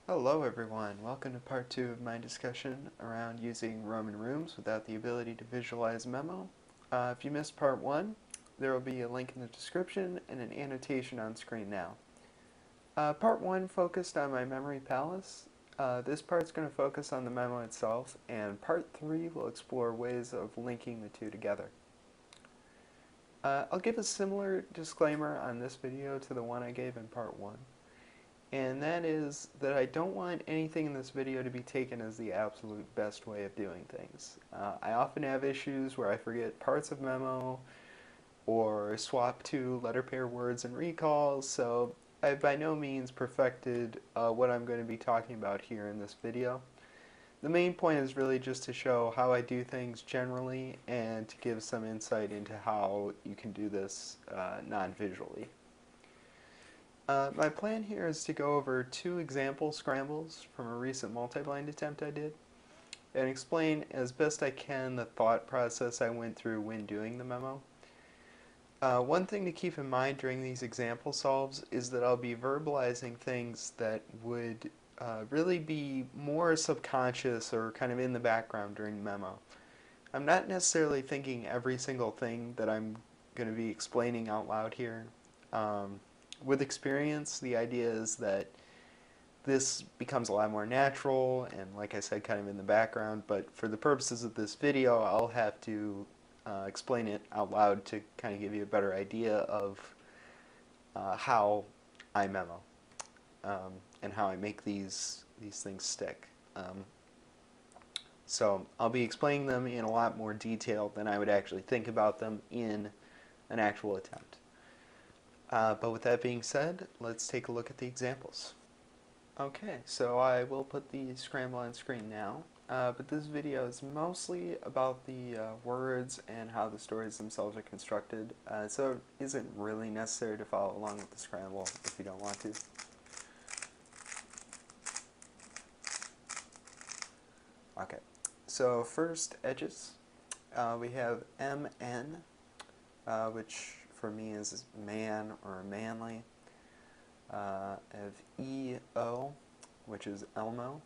Hello everyone, welcome to part 2 of my discussion around using Roman rooms without the ability to visualize Memo. If you missed part 1, there will be a link in the description and an annotation on screen now. Part 1 focused on my memory palace. This part's going to focus on the memo itself, and part 3 will explore ways of linking the two together. I'll give a similar disclaimer on this video to the one I gave in part 1. And that is that I don't want anything in this video to be taken as the absolute best way of doing things. I often have issues where I forget parts of Memo or swap two letter pair words and recalls, so I've by no means perfected what I'm going to be talking about here in this video. The main point is really just to show how I do things generally and to give some insight into how you can do this non-visually. My plan here is to go over 2 example scrambles from a recent multi-blind attempt I did and explain as best I can the thought process I went through when doing the memo. One thing to keep in mind during these example solves is that I'll be verbalizing things that would really be more subconscious or kind of in the background during the memo. I'm not necessarily thinking every single thing that I'm going to be explaining out loud here. With experience, the idea is that this becomes a lot more natural and, like I said, kind of in the background, but for the purposes of this video, I'll have to explain it out loud to kind of give you a better idea of how I memo and how I make these things stick. So I'll be explaining them in a lot more detail than I would actually think about them in an actual attempt. But with that being said, let's take a look at the examples. Okay, so I will put the Scramble on screen now, but this video is mostly about the words and how the stories themselves are constructed, so it isn't really necessary to follow along with the Scramble if you don't want to. Okay, so first, edges. We have MN, which for me is man or manly. I have EO, which is Elmo.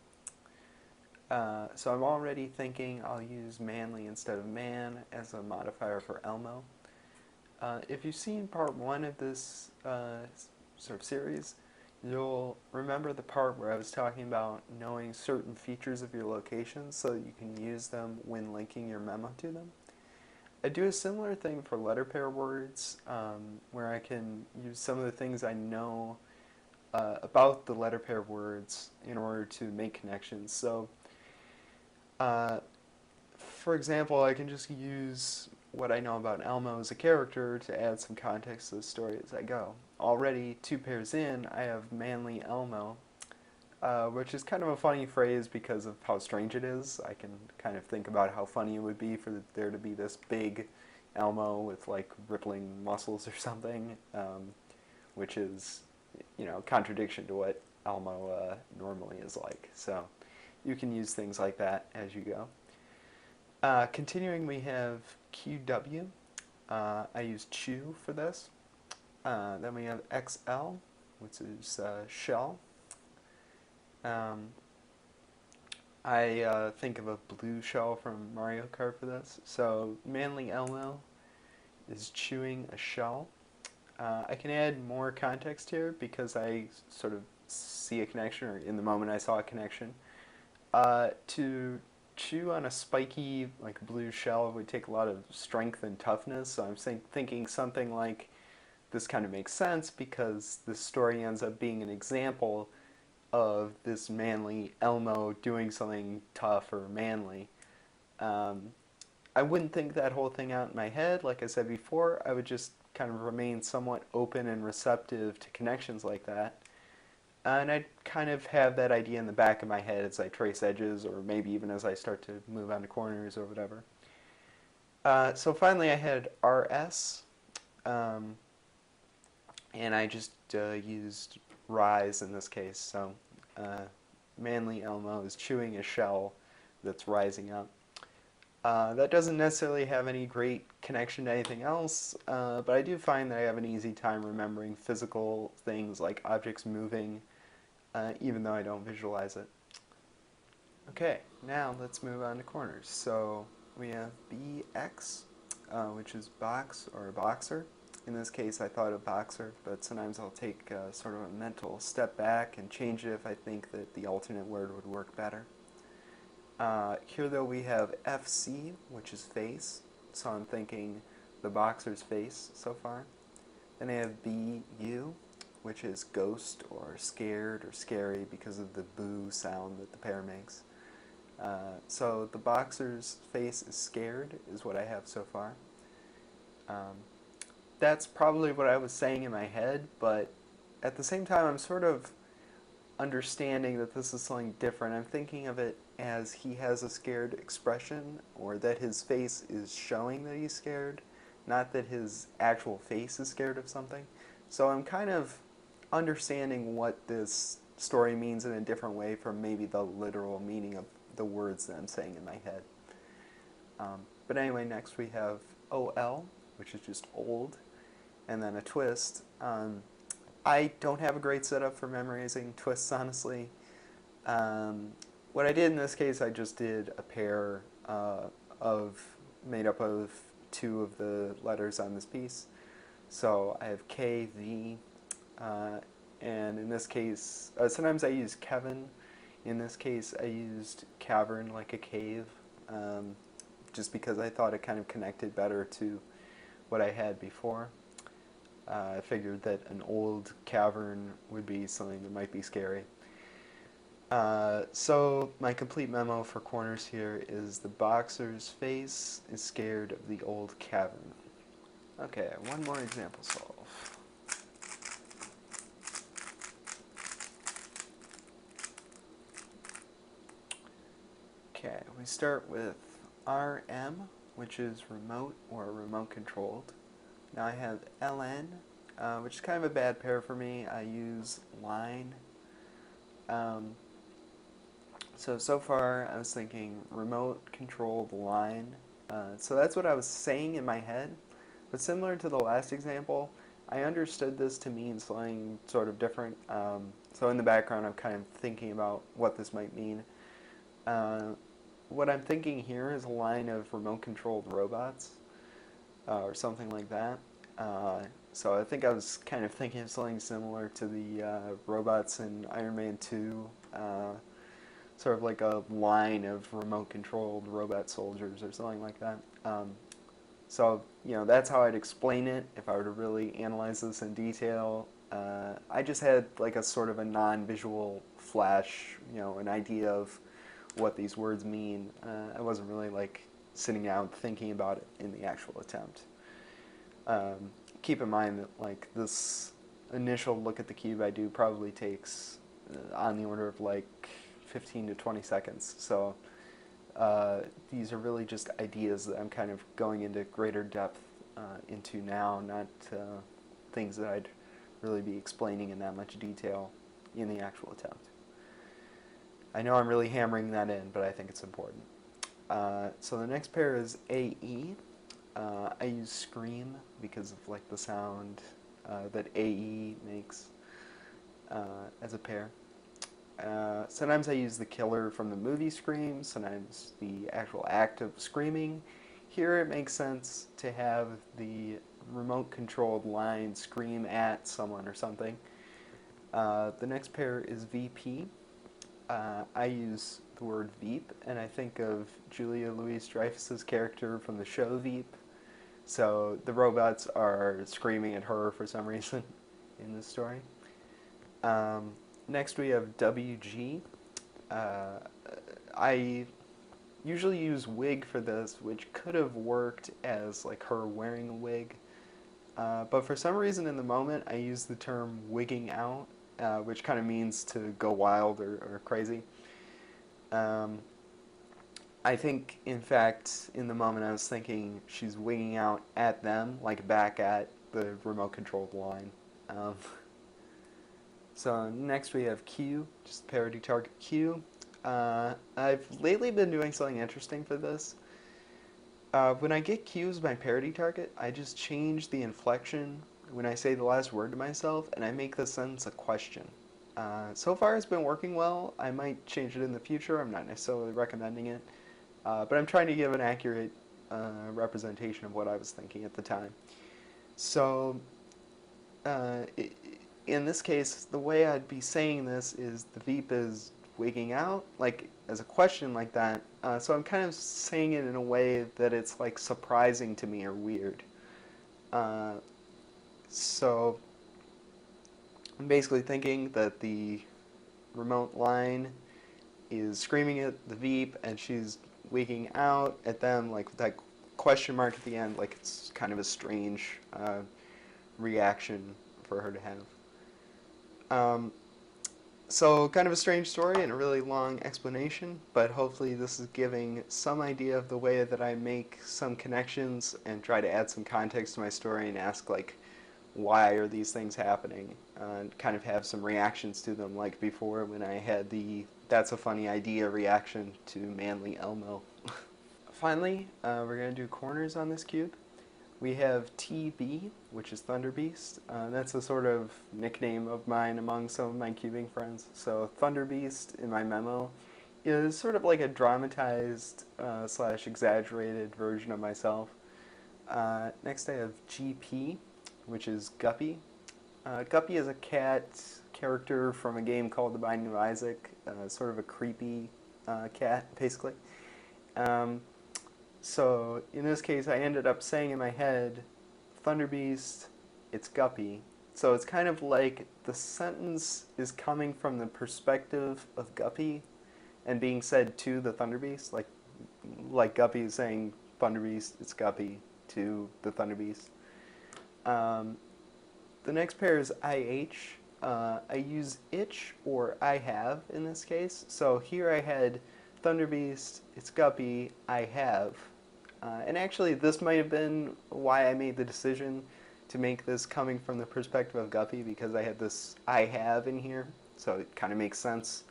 So I'm already thinking I'll use manly instead of man as a modifier for Elmo. If you've seen part 1 of this sort of series, you'll remember the part where I was talking about knowing certain features of your locations so that you can use them when linking your memo to them. I do a similar thing for letter pair words, where I can use some of the things I know about the letter pair words in order to make connections. So, for example, I can just use what I know about Elmo as a character to add some context to the story as I go. Already 2 pairs in, I have manly Elmo, which is kind of a funny phrase because of how strange it is. I can kind of think about how funny it would be for there to be this big Elmo with like rippling muscles or something, which is, you know, contradiction to what Elmo normally is like. So you can use things like that as you go. Continuing, we have QW. I use chew for this. Then we have XL, which is shell. I think of a blue shell from Mario Kart for this. So manly Elmo is chewing a shell. I can add more context here because I sort of see a connection, or in the moment I saw a connection. To chew on a spiky, like blue shell would take a lot of strength and toughness, so I'm thinking something like this kind of makes sense because this story ends up being an example of this manly Elmo doing something tough or manly. I wouldn't think that whole thing out in my head. Like I said before, I would just kind of remain somewhat open and receptive to connections like that. And I'd kind of have that idea in the back of my head as I trace edges, or maybe even as I start to move onto corners or whatever. So finally I had RS, and I just used rise in this case. So manly Elmo is chewing a shell that's rising up. That doesn't necessarily have any great connection to anything else, but I do find that I have an easy time remembering physical things like objects moving even though I don't visualize it. Okay, now let's move on to corners. So we have BX, which is box or boxer. In this case, I thought of boxer, but sometimes I'll take sort of a mental step back and change it if I think that the alternate word would work better. Here, though, we have FC, which is face, so I'm thinking the boxer's face so far. Then I have BU, which is ghost or scared or scary because of the boo sound that the pair makes. So the boxer's face is scared is what I have so far. That's probably what I was saying in my head, but at the same time I'm sort of understanding that this is something different. I'm thinking of it as he has a scared expression, or that his face is showing that he's scared, not that his actual face is scared of something. So I'm kind of understanding what this story means in a different way from maybe the literal meaning of the words that I'm saying in my head. But anyway, next we have OL, which is just old, and then a twist. I don't have a great setup for memorizing twists, honestly. What I did in this case, I just did a pair made up of two of the letters on this piece. So I have K, V, and in this case, sometimes I use Kevin. In this case, I used cavern, like a cave, just because I thought it kind of connected better to what I had before. I figured that an old cavern would be something that might be scary. So my complete memo for corners here is the boxer's face is scared of the old cavern. Okay, one more example solve. Okay, we start with RM, which is remote or remote controlled. Now I have LN, which is kind of a bad pair for me. I use line. So far I was thinking remote controlled line. So that's what I was saying in my head. But similar to the last example, I understood this to mean something sort of different. So in the background I'm kind of thinking about what this might mean. What I'm thinking here is a line of remote controlled robots, or something like that. So I think I was kind of thinking of something similar to the robots in Iron Man 2, sort of like a line of remote-controlled robot soldiers or something like that. So, that's how I'd explain it if I were to really analyze this in detail. I just had like a sort of a non-visual flash, an idea of what these words mean. I wasn't really like sitting down thinking about it in the actual attempt. Keep in mind that like this initial look at the cube I do probably takes on the order of like 15 to 20 seconds. So these are really just ideas that I'm kind of going into greater depth into now, not things that I'd really be explaining in that much detail in the actual attempt. I know I'm really hammering that in, but I think it's important. So the next pair is AE. I use scream because of like the sound that AE makes as a pair. Sometimes I use the killer from the movie Scream, sometimes the actual act of screaming. Here it makes sense to have the remote-controlled line scream at someone or something. The next pair is VP. I use the word Veep, and I think of Julia Louis-Dreyfus's character from the show Veep. So the robots are screaming at her for some reason in this story. Next we have WG. I usually use wig for this, which could have worked as like her wearing a wig. But for some reason in the moment I use the term wigging out, which kind of means to go wild or crazy. I think, in fact, in the moment I was thinking she's wigging out at them, like back at the remote-controlled line. So next we have Q, just parody target Q. I've lately been doing something interesting for this. When I get Q as my parody target, I just change the inflection when I say the last word to myself, and I make the sentence a question. So far it's been working well. I might change it in the future. I'm not necessarily recommending it. But I'm trying to give an accurate representation of what I was thinking at the time. So uh, in this case, the way I'd be saying this is the Veep is wigging out, like as a question like that. So I'm kind of saying it in a way that it's like surprising to me or weird. Uh, so I'm basically thinking that the remote line is screaming at the Veep and she's wigging out at them like with that question mark at the end, like it's kind of a strange reaction for her to have. So kind of a strange story and a really long explanation, but hopefully this is giving some idea of the way that I make some connections and try to add some context to my story and ask like, why are these things happening? And kind of have some reactions to them like before when I had the "that's a funny idea" reaction to Manly Elmo. Finally, we're going to do corners on this cube. We have TB, which is Thunder Beast. That's a sort of nickname of mine among some of my cubing friends. So Thunder Beast in my memo is sort of like a dramatized slash exaggerated version of myself. Next I have GP, which is Guppy. Guppy is a cat character from a game called The Binding of Isaac, sort of a creepy cat, basically. So in this case, I ended up saying in my head, Thunder Beast, it's Guppy. So it's kind of like the sentence is coming from the perspective of Guppy and being said to the Thunder Beast, like Guppy is saying, Thunder Beast, it's Guppy, to the Thunder Beast. The next pair is IH. I use itch or I have in this case. So here I had Thunder Beast, it's Guppy, I have. And actually this might have been why I made the decision to make this coming from the perspective of Guppy, because I had this I have in here. So it kind of makes sense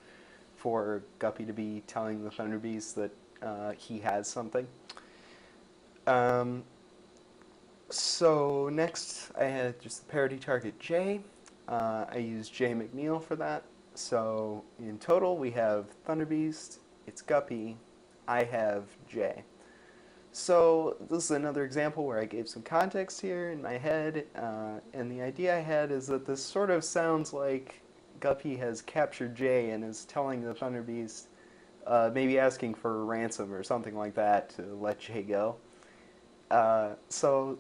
for Guppy to be telling the Thunder Beast that he has something. So next I had just the parody target J. I used J McNeil for that. So in total we have Thunder Beast, it's Guppy, I have J. So this is another example where I gave some context here in my head, and the idea I had is that this sort of sounds like Guppy has captured J and is telling the Thunder Beast, maybe asking for a ransom or something like that to let J go. So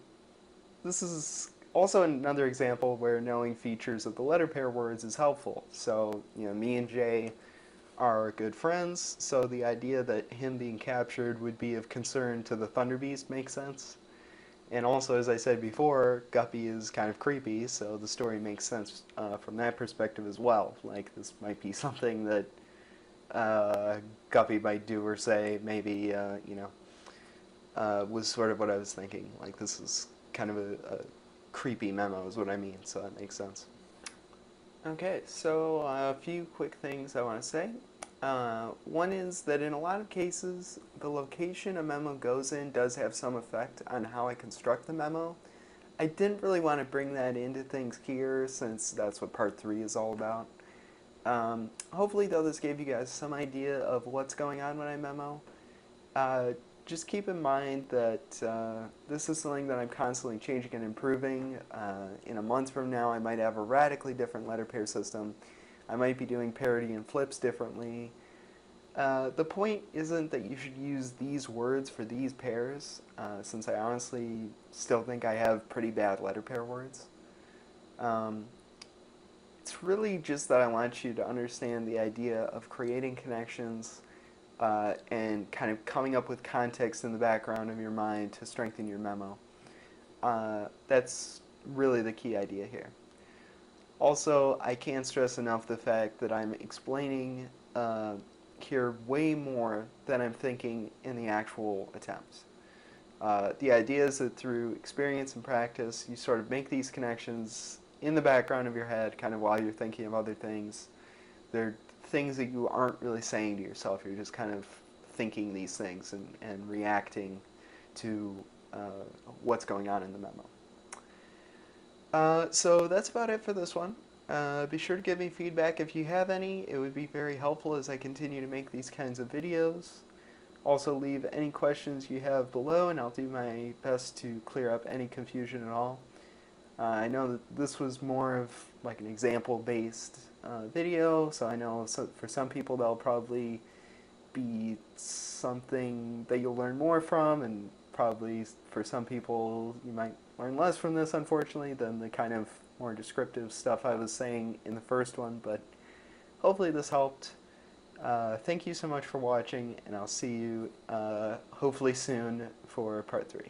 this is also another example where knowing features of the letter pair words is helpful. So, me and J are good friends, so the idea that him being captured would be of concern to the Thunder Beast makes sense. And also, as I said before, Guppy is kind of creepy, so the story makes sense from that perspective as well. Like, this might be something that Guppy might do or say, maybe, was sort of what I was thinking. Like, this is kind of a creepy memo is what I mean, so that makes sense. Okay, so a few quick things I want to say. One is that in a lot of cases, the location a memo goes in does have some effect on how I construct the memo. I didn't really want to bring that into things here, since that's what part 3 is all about. Hopefully, though, this gave you guys some idea of what's going on when I memo. Just keep in mind that this is something that I'm constantly changing and improving. In a month from now, I might have a radically different letter pair system. I might be doing parity and flips differently. The point isn't that you should use these words for these pairs, since I honestly still think I have pretty bad letter pair words. It's really just that I want you to understand the idea of creating connections and kind of coming up with context in the background of your mind to strengthen your memo. That's really the key idea here. Also, I can't stress enough the fact that I'm explaining here way more than I'm thinking in the actual attempts. The idea is that through experience and practice, you sort of make these connections in the background of your head, kind of while you're thinking of other things. They're things that you aren't really saying to yourself. You're just kind of thinking these things and reacting to what's going on in the memo. So that's about it for this one. Be sure to give me feedback if you have any. It would be very helpful as I continue to make these kinds of videos. Also, leave any questions you have below, and I'll do my best to clear up any confusion at all. I know that this was more of like an example-based video, so I know for some people that'll probably be something that you'll learn more from, and probably for some people you might learn less from this, unfortunately, than the kind of more descriptive stuff I was saying in the first one, but hopefully this helped. Thank you so much for watching, and I'll see you hopefully soon for part 3.